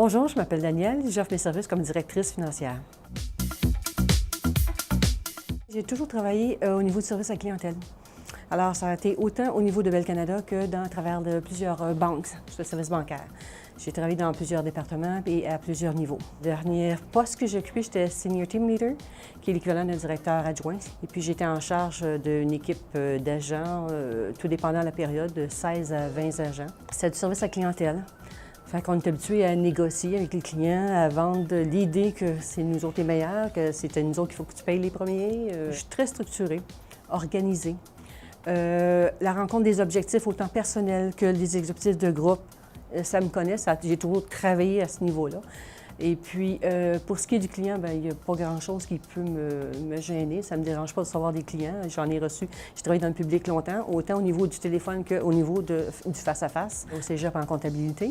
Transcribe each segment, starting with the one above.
Bonjour, je m'appelle Danielle, j'offre mes services comme directrice financière. J'ai toujours travaillé au niveau du service à la clientèle. Alors, ça a été autant au niveau de Bell Canada que à travers de plusieurs banques, le service bancaire. J'ai travaillé dans plusieurs départements et à plusieurs niveaux. Le dernier poste que j'ai occupé, j'étais Senior Team Leader, qui est l'équivalent d'un directeur adjoint. Et puis, j'étais en charge d'une équipe d'agents, tout dépendant de la période, de 16 à 20 agents. C'est du service à la clientèle. Fait qu'on est habitué à négocier avec les clients, à vendre l'idée que c'est nous autres les meilleurs, que c'est à nous autres qu'il faut que tu payes les premiers. Je suis très structurée, organisée. La rencontre des objectifs, autant personnels que des objectifs de groupe, ça me connaît, j'ai toujours travaillé à ce niveau-là. Et puis, pour ce qui est du client, bien, il n'y a pas grand-chose qui peut me gêner. Ça ne me dérange pas de recevoir des clients. J'en ai reçu. J'ai travaillé dans le public longtemps, autant au niveau du téléphone qu'au niveau du face-à-face, au cégep en comptabilité.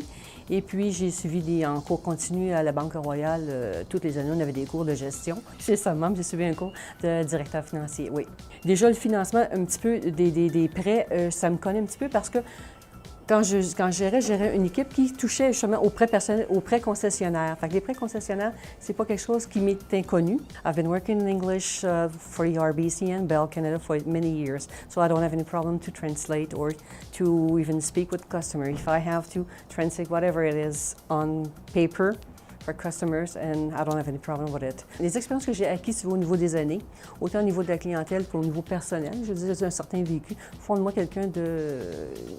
Et puis, j'ai suivi en cours continu à la Banque Royale. Toutes les années, on avait des cours de gestion. Chez Summum, j'ai suivi un cours de directeur financier, oui. Déjà, le financement, un petit peu des prêts, ça me connaît un petit peu parce que quand je gérais une équipe qui touchait justement aux prêts personnels, aux prêts concessionnaires. Fait que les prêts concessionnaires, c'est pas quelque chose qui m'est inconnu. I've been working in English for the RBC and Bell Canada for many years, so I don't have any problem to translate or to even speak with customers. If I have to translate whatever it is on paper for customers, and I don't have any problem with it. Les expériences que j'ai acquises au niveau des années, autant au niveau de la clientèle qu'au niveau personnel, je veux dire, j'ai un certain vécu, font de moi quelqu'un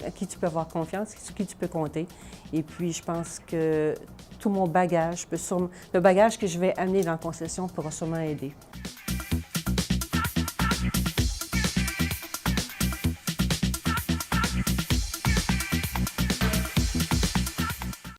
à qui tu peux avoir confiance, sur qui tu peux compter. Et puis, je pense que tout mon bagage, le bagage que je vais amener dans la concession pourra sûrement aider.